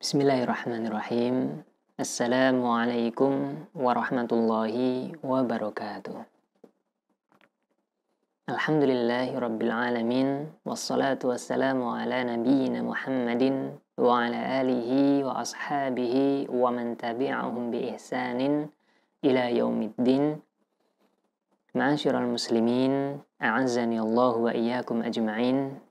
Bismillahirrahmanirrahim. Assalamualaikum warahmatullahi wabarakatuh. Alhamdulillahi rabbil alamin. Wassalatu wassalamu ala nabiyyina Muhammadin wa ala alihi wa ashabihi wa man tabi'ahum bi ihsanin ila yaumiddin. Ma'asyiral muslimin, a'azzani Allah wa iyyakum ajma'in.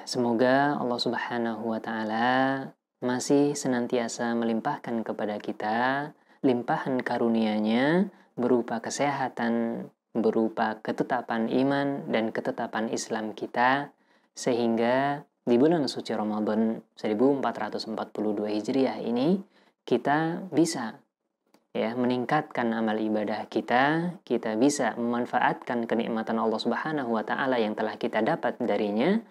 Semoga Allah Subhanahu wa Ta'ala masih senantiasa melimpahkan kepada kita limpahan karunia-Nya berupa kesehatan, berupa ketetapan iman dan ketetapan Islam kita, sehingga di bulan suci Ramadan 1442 Hijriah ini kita bisa meningkatkan amal ibadah kita bisa memanfaatkan kenikmatan Allah Subhanahu wa Ta'ala yang telah kita dapat darinya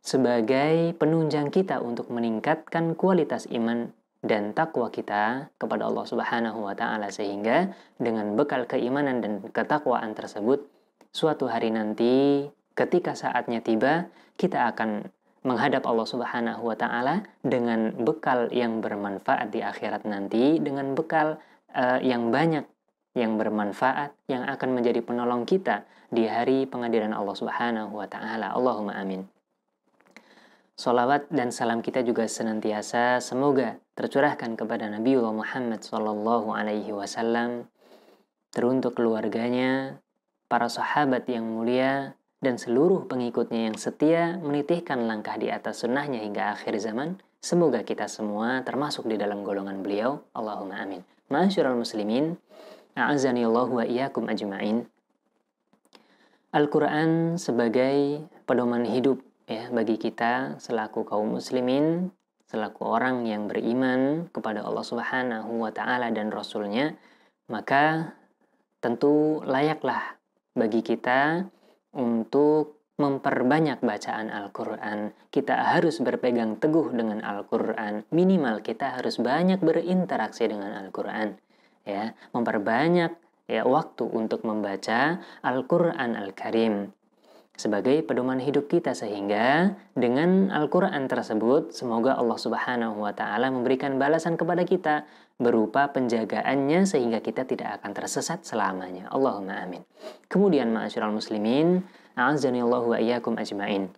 sebagai penunjang kita untuk meningkatkan kualitas iman dan takwa kita kepada Allah Subhanahu wa Ta'ala, sehingga dengan bekal keimanan dan ketakwaan tersebut suatu hari nanti ketika saatnya tiba kita akan menghadap Allah Subhanahu wa Ta'ala dengan bekal yang bermanfaat di akhirat nanti, dengan bekal yang banyak yang bermanfaat yang akan menjadi penolong kita di hari pengadilan Allah Subhanahu wa Ta'ala. Allahumma amin. Salawat dan salam kita juga senantiasa semoga tercurahkan kepada Nabiullah Muhammad sallallahu alaihi wasallam, teruntuk keluarganya, para sahabat yang mulia, dan seluruh pengikutnya yang setia menitihkan langkah di atas sunnahnya hingga akhir zaman. Semoga kita semua termasuk di dalam golongan beliau. Allahumma amin. Ma'asyiral muslimin, a'azzani Allah wa iyyakum ajma'in. Al-Quran sebagai pedoman hidup bagi kita selaku kaum muslimin, selaku orang yang beriman kepada Allah Subhanahu wa Ta'ala dan Rasul-Nya, maka tentu layaklah bagi kita untuk memperbanyak bacaan Al-Quran. Kita harus berpegang teguh dengan Al-Quran. Minimal kita harus banyak berinteraksi dengan Al-Quran. Memperbanyak waktu untuk membaca Al-Quran Al-Karim sebagai pedoman hidup kita, sehingga dengan Al-Quran tersebut semoga Allah Subhanahu wa Ta'ala memberikan balasan kepada kita berupa penjagaannya sehingga kita tidak akan tersesat selamanya. Allahumma amin. Kemudian ma'asyiral muslimin, a'azzani Allah wa iyyakum ajma'in.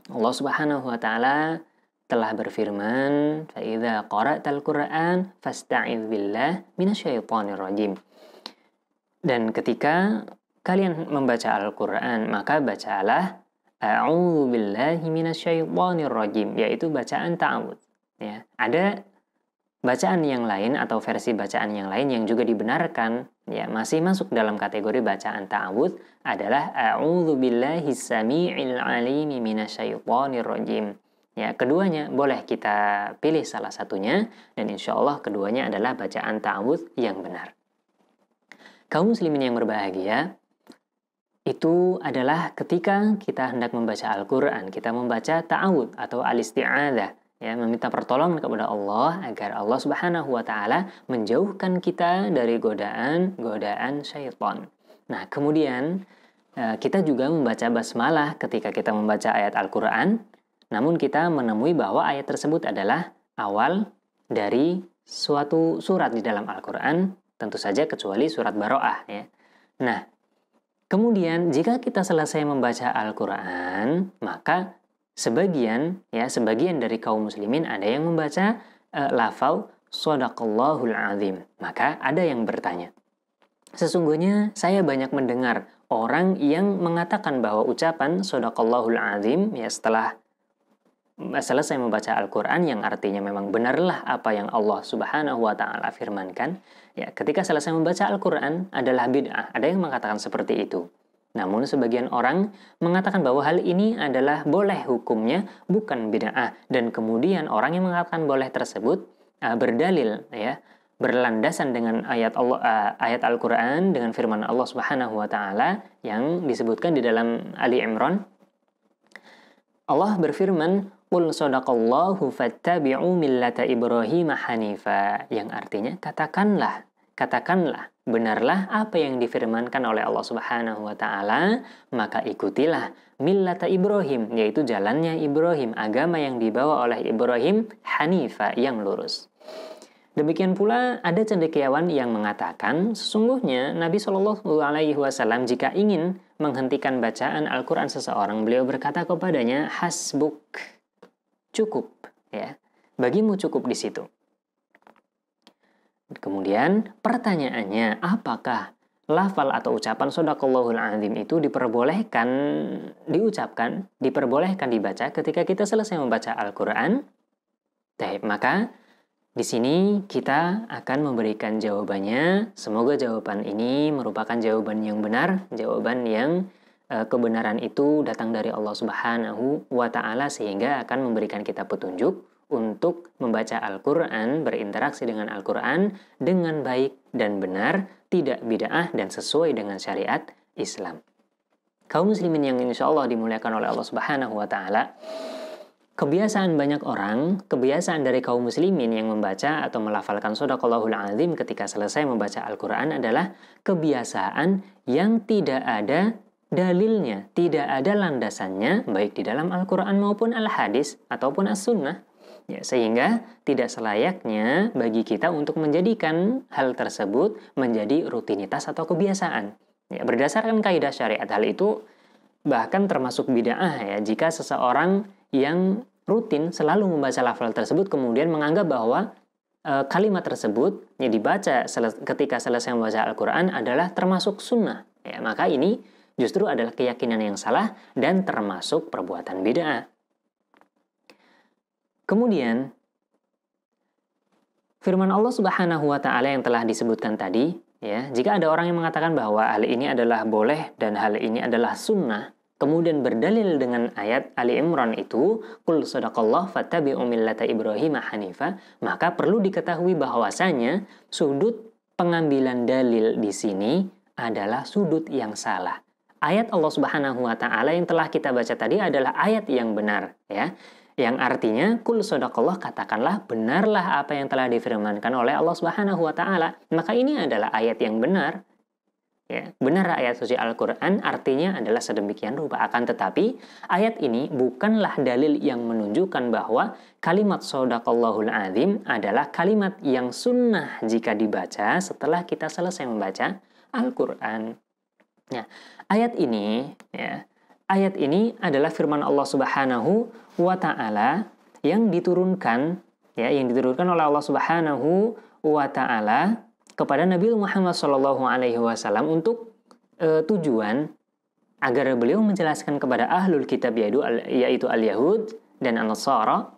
Allah Subhanahu wa Ta'ala telah berfirman, fa idza qara'tal Qur'an fasta'idz billah minasyaitonir rajim. Dan ketika kalian membaca Al-Quran, maka bacalah a'udzu billahi minasyaitonir rajim, yaitu bacaan ta'awudz. Ada bacaan yang lain atau versi bacaan yang lain yang juga dibenarkan, masih masuk dalam kategori bacaan ta'awudz, adalah a'udzu billahi samii'il 'aliim minasyaitonir rajim. Keduanya boleh kita pilih salah satunya, dan insya Allah keduanya adalah bacaan ta'awudz yang benar. Kaum muslimin yang berbahagia, itu adalah ketika kita hendak membaca Al-Quran, kita membaca ta'awudz atau al-isti'adzah, meminta pertolongan kepada Allah agar Allah Subhanahu wa Ta'ala menjauhkan kita dari godaan syaitan. Nah, kemudian kita juga membaca basmalah ketika kita membaca ayat Al-Quran, namun kita menemui bahwa ayat tersebut adalah awal dari suatu surat di dalam Al-Quran, tentu saja kecuali surat Baro'ah. Nah, kemudian jika kita selesai membaca Al-Quran, maka sebagian dari kaum muslimin ada yang membaca lafaz Shadaqallahul Azim. Maka ada yang bertanya, sesungguhnya saya banyak mendengar orang yang mengatakan bahwa ucapan Shadaqallahul Azim setelah selesai membaca Al-Quran, yang artinya memang benarlah apa yang Allah Subhanahu wa Ta'ala firmankan, ketika selesai membaca Al-Quran adalah bid'ah. Ada yang mengatakan seperti itu. Namun sebagian orang mengatakan bahwa hal ini adalah boleh hukumnya, bukan bid'ah. Dan kemudian orang yang mengatakan boleh tersebut berdalil, berlandasan dengan ayat Al-Quran, dengan firman Allah Subhanahu wa Ta'ala yang disebutkan di dalam Ali Imran. Allah berfirman, qul shadaqallahu fattabi'u millata Ibrahim hanifa, yang artinya katakanlah, benarlah apa yang difirmankan oleh Allah Subhanahu wa Ta'ala, maka ikutilah millata Ibrahim, yaitu jalannya Ibrahim, agama yang dibawa oleh Ibrahim, hanifa, yang lurus. Demikian pula ada cendekiawan yang mengatakan sesungguhnya Nabi Shallallahu Alaihi Wasallam jika ingin menghentikan bacaan Al-Quran seseorang, beliau berkata kepadanya, hasbuk, cukup, ya, bagimu cukup di situ. Kemudian pertanyaannya, apakah lafal atau ucapan Shadaqallahul Azim itu diperbolehkan dibaca ketika kita selesai membaca Al-Quran? Maka di sini kita akan memberikan jawabannya. Semoga jawaban ini merupakan jawaban yang benar, jawaban yang kebenaran itu datang dari Allah Subhanahu wa Ta'ala, sehingga akan memberikan kita petunjuk untuk membaca Al-Quran, berinteraksi dengan Al-Quran dengan baik dan benar, tidak bid'ah dan sesuai dengan syariat Islam. Kaum muslimin yang insya Allah dimuliakan oleh Allah Subhanahu wa Ta'ala, kebiasaan banyak orang, kebiasaan dari kaum muslimin yang membaca atau melafalkan Shadaqallahul Azim ketika selesai membaca Al-Quran adalah kebiasaan yang tidak ada dalilnya, tidak ada landasannya, baik di dalam Al-Quran maupun Al-Hadis ataupun As-Sunnah. Ya, sehingga tidak selayaknya bagi kita untuk menjadikan hal tersebut menjadi rutinitas atau kebiasaan. Ya, berdasarkan kaidah syariat, hal itu bahkan termasuk bid'ah ya, jika seseorang yang rutin selalu membaca lafal tersebut kemudian menganggap bahwa kalimat tersebut yang dibaca ketika selesai membaca Al-Quran adalah termasuk sunnah. Ya, maka ini justru adalah keyakinan yang salah dan termasuk perbuatan bid'ah. Kemudian firman Allah Subhanahu wa Ta'ala yang telah disebutkan tadi, ya, jika ada orang yang mengatakan bahwa hal ini adalah boleh dan hal ini adalah sunnah, kemudian berdalil dengan ayat Ali Imran itu, Qul sadaqallah fattabi'u millata Ibrahim hanifa, maka perlu diketahui bahwasanya sudut pengambilan dalil di sini adalah sudut yang salah. Ayat Allah Subhanahu wa Ta'ala yang telah kita baca tadi adalah ayat yang benar, ya. Yang artinya, Qul sadaqallah, katakanlah benarlah apa yang telah difirmankan oleh Allah Subhanahu wa Ta'ala. Maka ini adalah ayat yang benar. Ya, benar ayat suci Al-Quran artinya adalah sedemikian rupa. Akan tetapi ayat ini bukanlah dalil yang menunjukkan bahwa kalimat Shadaqallahul Azim adalah kalimat yang sunnah jika dibaca setelah kita selesai membaca Al-Quran. Ya, ayat ini adalah firman Allah Subhanahu wa Ta'ala yang diturunkan oleh Allah Subhanahu wa Ta'ala kepada Nabi Muhammad SAW untuk tujuan agar beliau menjelaskan kepada ahlul kitab yaitu al-Yahud dan an-Nasara,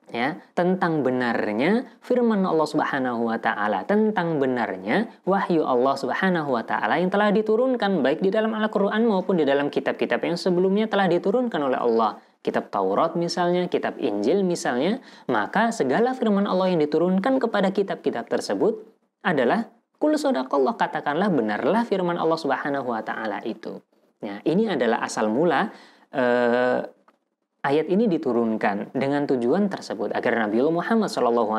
ya, tentang benarnya firman Allah Subhanahu wa Ta'ala, tentang benarnya wahyu Allah Subhanahu wa Ta'ala yang telah diturunkan baik di dalam Al-Quran maupun di dalam kitab-kitab yang sebelumnya telah diturunkan oleh Allah. Kitab Taurat misalnya, kitab Injil misalnya, maka segala firman Allah yang diturunkan kepada kitab-kitab tersebut adalah Qul sadaqallah, katakanlah benarlah firman Allah Subhanahu wa Ta'ala itu. Nah, ini adalah asal mula ayat ini diturunkan dengan tujuan tersebut agar Nabi Muhammad SAW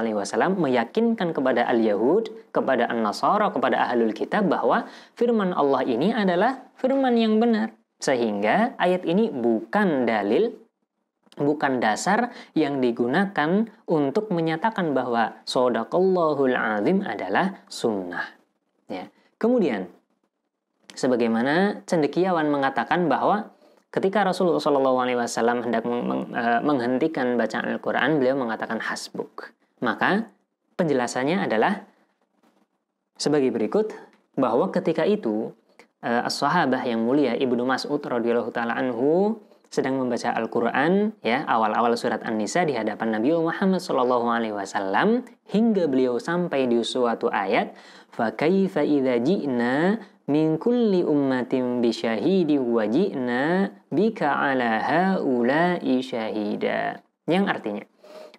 meyakinkan kepada al-Yahud, kepada an-Nasara, kepada ahlul kitab bahwa firman Allah ini adalah firman yang benar. Sehingga ayat ini bukan dalil, bukan dasar yang digunakan untuk menyatakan bahwa Shadaqallahul Azim adalah sunnah. Ya. Kemudian, sebagaimana cendekiawan mengatakan bahwa ketika Rasulullah SAW hendak menghentikan bacaan Al-Quran, beliau mengatakan hasbuk. Maka penjelasannya adalah sebagai berikut, bahwa ketika itu as-sahabah yang mulia Ibnu Mas'ud radhiyallahu taala anhu sedang membaca Al-Quran, ya, awal-awal surat An-Nisa di hadapan Nabi Muhammad SAW, hingga beliau sampai di suatu ayat, فَكَيْفَ إِذَا جِئْنَا مِنْ كُلِّ أُمَّةٍ بِشَهِيدٍ وَجِئْنَا بِكَ عَلَى هَؤُلَاءِ شَهِيدًا. Yang artinya,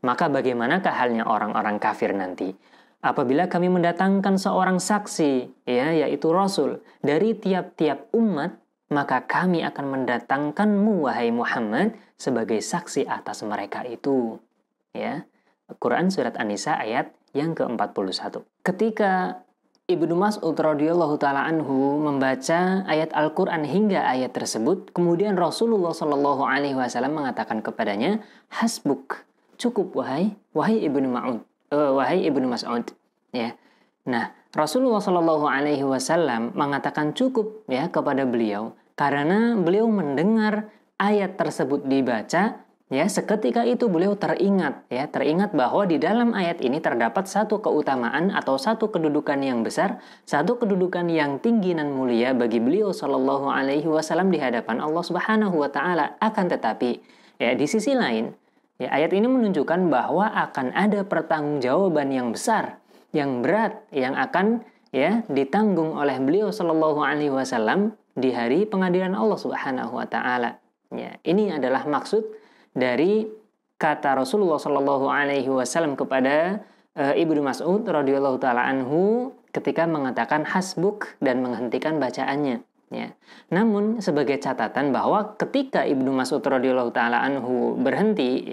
maka bagaimanakah halnya orang-orang kafir nanti apabila kami mendatangkan seorang saksi, ya, yaitu Rasul dari tiap-tiap umat, maka kami akan mendatangkanmu wahai Muhammad sebagai saksi atas mereka itu. Ya. Quran surat An-Nisa ayat yang ke-41. Ketika Ibnu Mas'ud radhiyallahu taala anhu membaca ayat Al-Qur'an hingga ayat tersebut, kemudian Rasulullah shallallahu alaihi wasallam mengatakan kepadanya, "Hasbuk." Cukup wahai Ibnu Mas'ud, ya. Nah, Rasulullah shallallahu alaihi wasallam mengatakan cukup ya kepada beliau karena beliau mendengar ayat tersebut dibaca. Ya, seketika itu beliau teringat bahwa di dalam ayat ini terdapat satu keutamaan atau satu kedudukan yang besar, satu kedudukan yang tinggi dan mulia bagi beliau Shallallahu Alaihi Wasallam di hadapan Allah Subhanahu Wa Taala. Akan tetapi, ya di sisi lain, ya ayat ini menunjukkan bahwa akan ada pertanggungjawaban yang besar, yang berat, yang akan ya ditanggung oleh beliau Shallallahu Alaihi Wasallam di hari pengadilan Allah Subhanahu Wa Taala. Ya, ini adalah maksud dari kata Rasulullah Shallallahu Alaihi Wasallam kepada Ibnu Mas'ud radhiyallahu taala anhu ketika mengatakan hasbuk dan menghentikan bacaannya. Ya. Namun sebagai catatan bahwa ketika Ibnu Mas'ud radhiyallahu taala anhu berhenti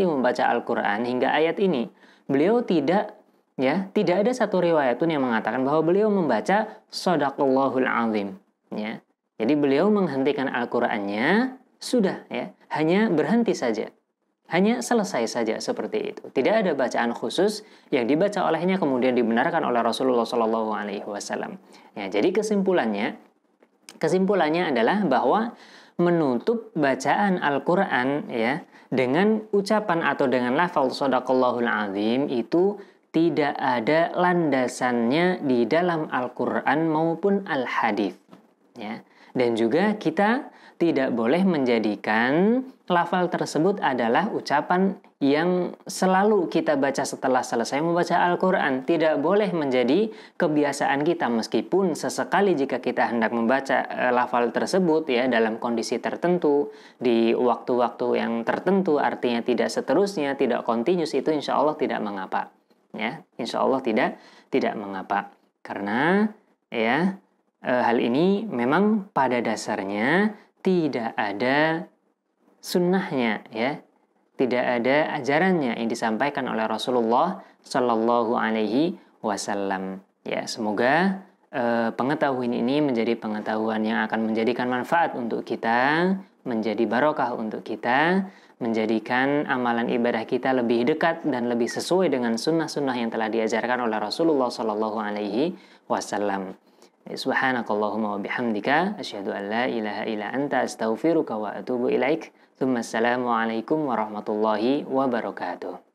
membaca Al-Quran hingga ayat ini, beliau tidak ada satu riwayat pun yang mengatakan bahwa beliau membaca Shadaqallahul Azim. Ya. Jadi beliau menghentikan Al-Qur'annya sudah ya, hanya berhenti saja. Hanya selesai saja seperti itu. Tidak ada bacaan khusus yang dibaca olehnya kemudian dibenarkan oleh Rasulullah Shallallahu Alaihi Wasallam. Ya, jadi kesimpulannya adalah bahwa menutup bacaan Al-Quran ya dengan ucapan atau dengan lafal Shadaqallahul Azim itu tidak ada landasannya di dalam Al-Quran maupun Al-Hadits. Ya. Dan juga kita tidak boleh menjadikan lafal tersebut adalah ucapan yang selalu kita baca setelah selesai membaca Al-Quran. Tidak boleh menjadi kebiasaan kita meskipun sesekali jika kita hendak membaca lafal tersebut ya dalam kondisi tertentu, di waktu-waktu yang tertentu, artinya tidak seterusnya, tidak continuous, itu insya Allah tidak mengapa. Ya, insya Allah tidak mengapa. Karena ya hal ini memang pada dasarnya tidak ada sunnahnya ya, tidak ada ajarannya yang disampaikan oleh Rasulullah Shallallahu Alaihi Wasallam. Ya, semoga pengetahuan ini menjadi pengetahuan yang akan menjadikan manfaat untuk kita, menjadi barokah untuk kita, menjadikan amalan ibadah kita lebih dekat dan lebih sesuai dengan sunnah-sunnah yang telah diajarkan oleh Rasulullah Shallallahu Alaihi Wasallam. Subhanakallahumma wa bihamdika asyhadu an la ilaha illa anta astaghfiruka wa atubu ilaik. Assalamualaikum warahmatullahi wabarakatuh.